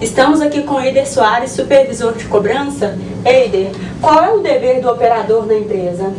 Estamos aqui com Eider Soares, supervisor de cobrança. Eider, qual é o dever do operador na empresa?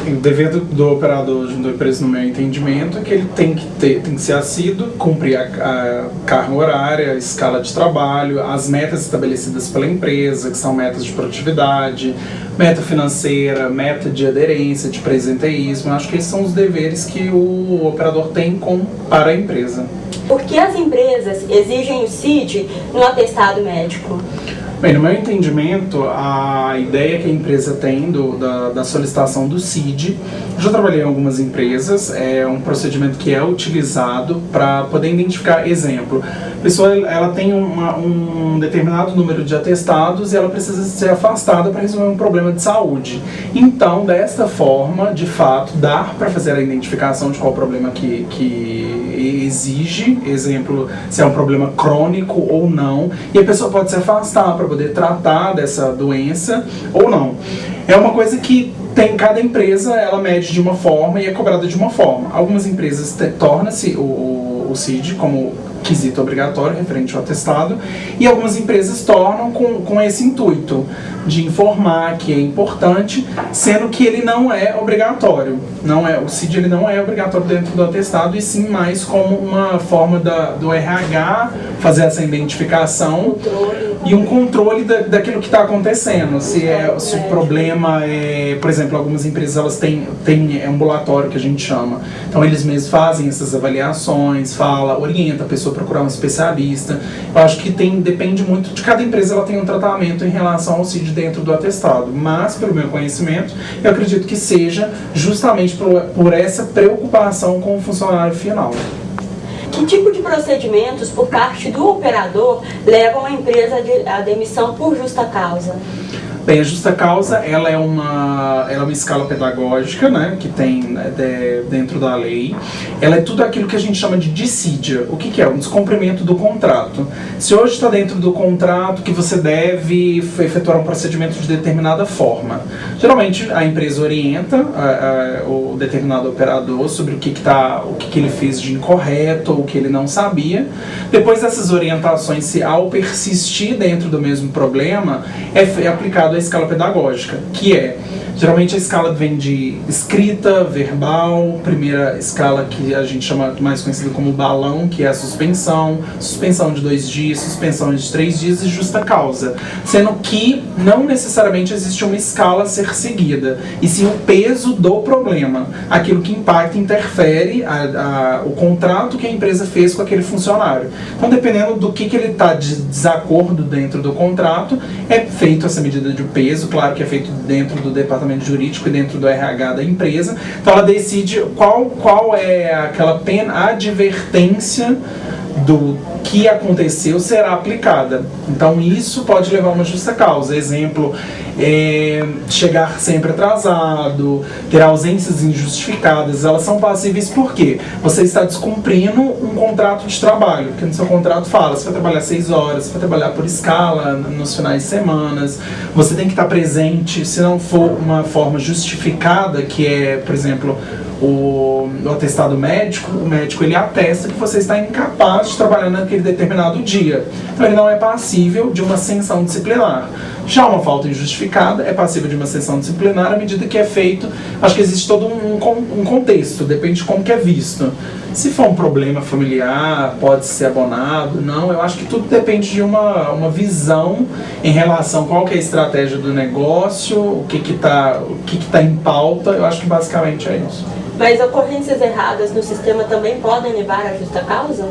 O dever do operador de uma empresa, no meu entendimento, é que ele tem que ser assíduo, cumprir a carga horária, a escala de trabalho, as metas estabelecidas pela empresa, que são metas de produtividade, meta financeira, meta de aderência, de presenteísmo. Eu acho que esses são os deveres que o operador tem para a empresa. Por que as empresas exigem o CID no atestado médico? Bem, no meu entendimento, a ideia que a empresa tem da solicitação do CID, eu já trabalhei em algumas empresas, é um procedimento que é utilizado para poder identificar, exemplo, a pessoa ela tem um determinado número de atestados e ela precisa ser afastada para resolver um problema de saúde. Então, desta forma, de fato, dá para fazer a identificação de qual problema que exige, exemplo, se é um problema crônico ou não, e a pessoa pode se afastar para poder tratar dessa doença ou não. É uma coisa que cada empresa, ela mede de uma forma e é cobrada de uma forma. Algumas empresas tornam-se o CID como quesito obrigatório referente ao atestado, e algumas empresas tornam com esse intuito de informar que é importante, sendo que ele não é obrigatório. O CID ele não é obrigatório dentro do atestado, e sim mais como uma forma do RH fazer essa identificação e um controle daquilo que está acontecendo. Se o problema é, por exemplo, algumas empresas elas têm ambulatório, que a gente chama. Então eles mesmos fazem essas avaliações, orienta a pessoa a procurar um especialista. Eu acho que depende muito de cada empresa, ela tem um tratamento em relação ao CID dentro do atestado, mas pelo meu conhecimento, eu acredito que seja justamente por essa preocupação com o funcionário final. Que tipo de procedimentos por parte do operador levam a empresa à demissão por justa causa? Bem, a justa causa ela é uma escala pedagógica, né, que tem dentro da lei. Ela é tudo aquilo que a gente chama de dissídia. O que é? Um descumprimento do contrato. Se hoje está dentro do contrato que você deve efetuar um procedimento de determinada forma, geralmente a empresa orienta o determinado operador sobre o que ele fez de incorreto ou o que ele não sabia. Depois dessas orientações, se ao persistir dentro do mesmo problema, é aplicado a escala pedagógica, que geralmente a escala vem de escrita, verbal, primeira escala que a gente chama mais conhecida como balão, que é a suspensão de 2 dias, suspensão de 3 dias e justa causa, sendo que não necessariamente existe uma escala a ser seguida, e sim o peso do problema, aquilo que impacta, interfere o contrato que a empresa fez com aquele funcionário. Então, dependendo do que ele está de desacordo dentro do contrato, é feito essa medida de peso, claro que é feito dentro do departamento jurídico e dentro do RH da empresa. Então ela decide qual é aquela pena, a advertência do que aconteceu será aplicada. Então isso pode levar a uma justa causa. Exemplo, chegar sempre atrasado, ter ausências injustificadas, elas são passíveis porque você está descumprindo um contrato de trabalho, porque no seu contrato fala, você vai trabalhar 6 horas, você vai trabalhar por escala nos finais de semana, você tem que estar presente, se não for uma forma justificada, que é, por exemplo, o atestado médico, o médico ele atesta que você está incapaz de trabalhar naquele determinado dia. Então ele não é passível de uma sanção disciplinar. Já uma falta injustificada é passível de uma sanção disciplinar à medida que é feito. Acho que existe todo um contexto, depende de como que é visto. Se for um problema familiar, pode ser abonado, não. Eu acho que tudo depende de uma visão em relação a qual que é a estratégia do negócio, o que tá em pauta. Eu acho que basicamente é isso. Mas ocorrências erradas no sistema também podem levar à justa causa?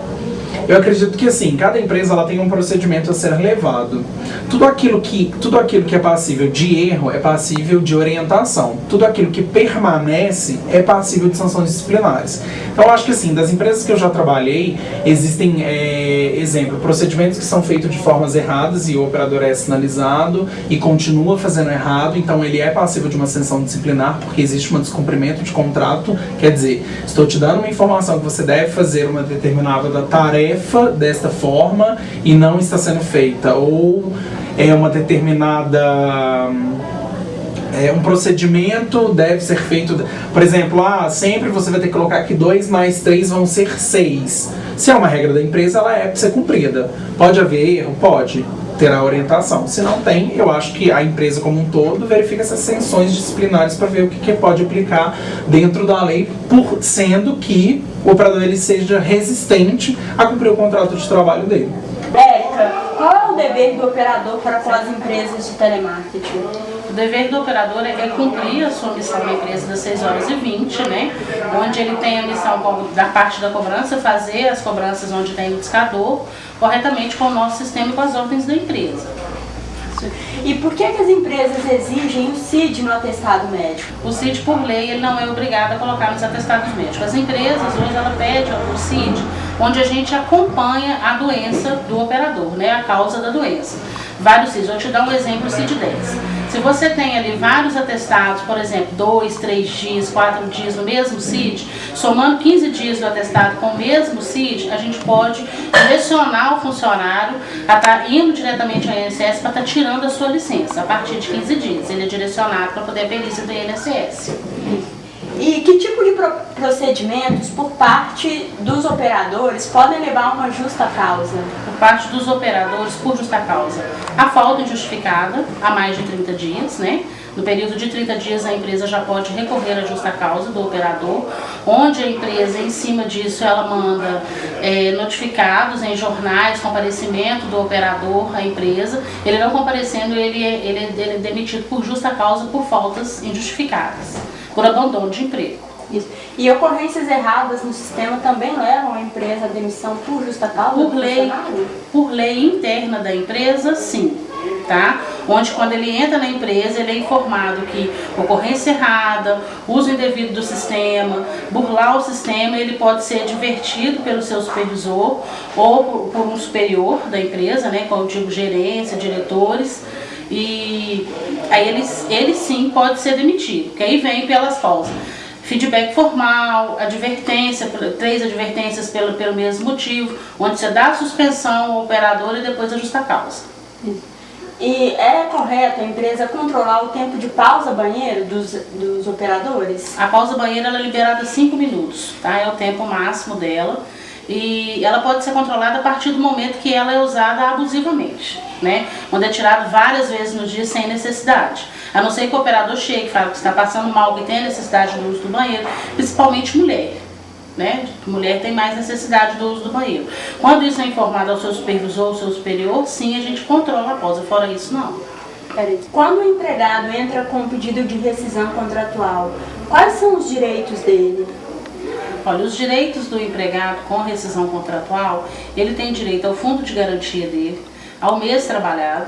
Eu acredito que assim, cada empresa ela tem um procedimento a ser levado. Tudo aquilo que é passível de erro é passível de orientação. Tudo aquilo que permanece é passível de sanções disciplinares. Então eu acho que assim, das empresas que eu já trabalhei, existem, exemplo, procedimentos que são feitos de formas erradas e o operador é sinalizado e continua fazendo errado, então ele é passível de uma sanção disciplinar porque existe um descumprimento de contrato. Quer dizer, estou te dando uma informação que você deve fazer uma determinada tarefa desta forma e não está sendo feita, ou é uma determinada Um procedimento deve ser feito, por exemplo, sempre você vai ter que colocar que 2 mais 3 vão ser 6. Se é uma regra da empresa, ela é para ser cumprida. Pode haver erro? Pode. Terá orientação. Se não tem, eu acho que a empresa como um todo verifica essas sanções disciplinares para ver o que pode aplicar dentro da lei, sendo que o operador ele seja resistente a cumprir o contrato de trabalho dele. Érica, qual é o dever do operador para com as empresas de telemarketing? O dever do operador é cumprir a sua missão na empresa das 6h20, né? Onde ele tem a missão da parte da cobrança, fazer as cobranças onde tem o discador, corretamente com o nosso sistema e com as ordens da empresa. E por que as empresas exigem o CID no atestado médico? O CID, por lei, ele não é obrigado a colocar nos atestados médicos. As empresas, hoje, ela pede o CID, onde a gente acompanha a doença do operador, né? A causa da doença. Vários CIDs. Vou te dar um exemplo, o CID 10. Se você tem ali vários atestados, por exemplo, 2, 3 dias, 4 dias no mesmo CID, somando 15 dias do atestado com o mesmo CID, a gente pode direcionar o funcionário a estar indo diretamente ao INSS para estar tirando a sua licença a partir de 15 dias. Ele é direcionado para poder a perícia do INSS. E que tipo de procedimentos por parte dos operadores podem levar a uma justa causa? Por parte dos operadores, por justa causa, a falta injustificada há mais de 30 dias, né? No período de 30 dias, a empresa já pode recorrer à justa causa do operador, onde a empresa, em cima disso, ela manda notificados em jornais, comparecimento do operador à empresa. Ele não comparecendo, ele é demitido por justa causa por faltas injustificadas, por abandono de emprego. Isso. E ocorrências erradas no sistema também levam a empresa à demissão por justa causa? Por lei interna da empresa, sim. Tá? Onde quando ele entra na empresa, ele é informado que ocorrência errada, uso indevido do sistema, burlar o sistema, ele pode ser advertido pelo seu supervisor ou por um superior da empresa, né, como eu digo, gerência, diretores, e aí ele sim pode ser demitido, que aí vem pelas causas. Feedback formal, advertência, 3 advertências pelo mesmo motivo, onde você dá a suspensão ao operador e depois a justa causa. E é correto a empresa controlar o tempo de pausa banheiro dos operadores? A pausa banheiro ela é liberada 5 minutos, tá? É o tempo máximo dela. E ela pode ser controlada a partir do momento que ela é usada abusivamente, né? Quando é tirado várias vezes no dia sem necessidade. A não ser que o operador chegue e fale que está passando mal, que tem a necessidade do uso do banheiro, principalmente mulher, né? Mulher tem mais necessidade do uso do banheiro. Quando isso é informado ao seu supervisor ou ao seu superior, sim, a gente controla a pausa. Fora isso, não. Quando o empregado entra com um pedido de rescisão contratual, quais são os direitos dele? Olha, os direitos do empregado com rescisão contratual, ele tem direito ao fundo de garantia dele, ao mês trabalhado,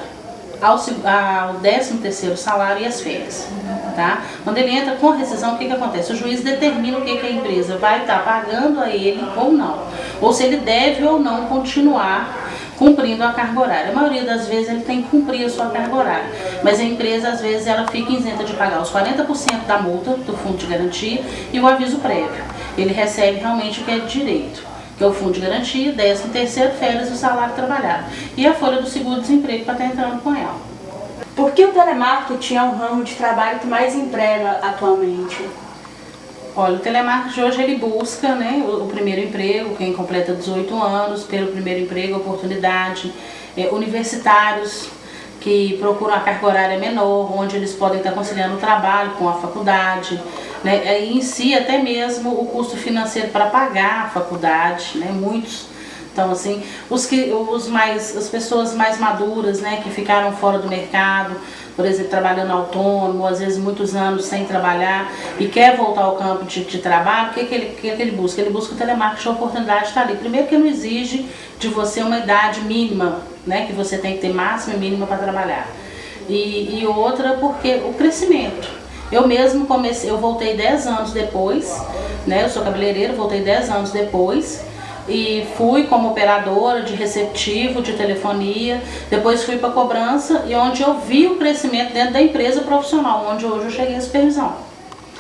ao 13º salário e às férias. Tá? Quando ele entra com rescisão, o que acontece? O juiz determina o que a empresa vai estar pagando a ele ou não. Ou se ele deve ou não continuar cumprindo a carga horária. A maioria das vezes ele tem que cumprir a sua carga horária, mas a empresa às vezes ela fica isenta de pagar os 40% da multa do fundo de garantia e o aviso prévio. Ele recebe realmente o que é de direito, que é o fundo de garantia, 13º, férias e o salário trabalhado. E a folha do seguro-desemprego para estar entrando com ela. Por que o telemarketing é o ramo de trabalho que mais emprega atualmente? Olha, o telemarketing hoje ele busca, né, o primeiro emprego, quem completa 18 anos, pelo primeiro emprego, oportunidade, universitários que procuram a carga horária menor, onde eles podem estar conciliando o trabalho com a faculdade, né, e em si até mesmo o custo financeiro para pagar a faculdade, né, muitos. Então, assim, as pessoas mais maduras, né, que ficaram fora do mercado, por exemplo, trabalhando autônomo, às vezes muitos anos sem trabalhar e quer voltar ao campo de trabalho, o que ele busca? Ele busca o telemarketing, a oportunidade está ali. Primeiro que não exige de você uma idade mínima, né, que você tem que ter máxima e mínima para trabalhar. E outra porque o crescimento. Eu mesmo eu voltei 10 anos depois, né, eu sou cabeleireira, voltei 10 anos depois, e fui como operadora de receptivo, de telefonia, depois fui para cobrança e onde eu vi o crescimento dentro da empresa profissional, onde hoje eu cheguei à supervisão.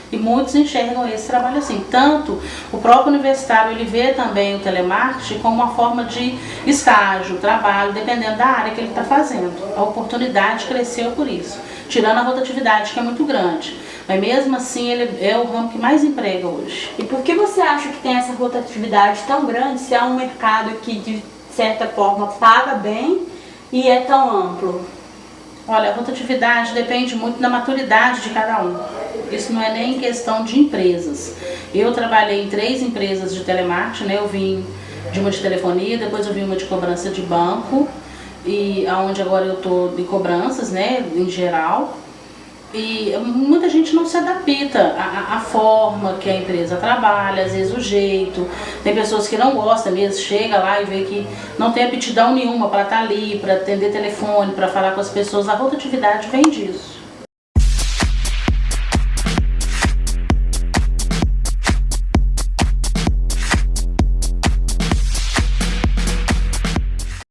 E muitos enxergam esse trabalho assim. Tanto o próprio universitário, ele vê também o telemarketing como uma forma de estágio, trabalho, dependendo da área que ele está fazendo. A oportunidade cresceu por isso. tirando a rotatividade, que é muito grande. Mas mesmo assim, ele é o ramo que mais emprega hoje. E por que você acha que tem essa rotatividade tão grande se é um mercado que, de certa forma, paga bem e é tão amplo? Olha, a rotatividade depende muito da maturidade de cada um. Isso não é nem questão de empresas. Eu trabalhei em 3 empresas de telemarketing, né? Eu vim de uma de telefonia, depois eu vim uma de cobrança de banco, e aonde agora eu estou de cobranças, né, em geral. E muita gente não se adapta à forma que a empresa trabalha, às vezes o jeito. Tem pessoas que não gostam mesmo, chega lá e vê que não tem aptidão nenhuma para estar ali, para atender telefone, para falar com as pessoas. A rotatividade vem disso.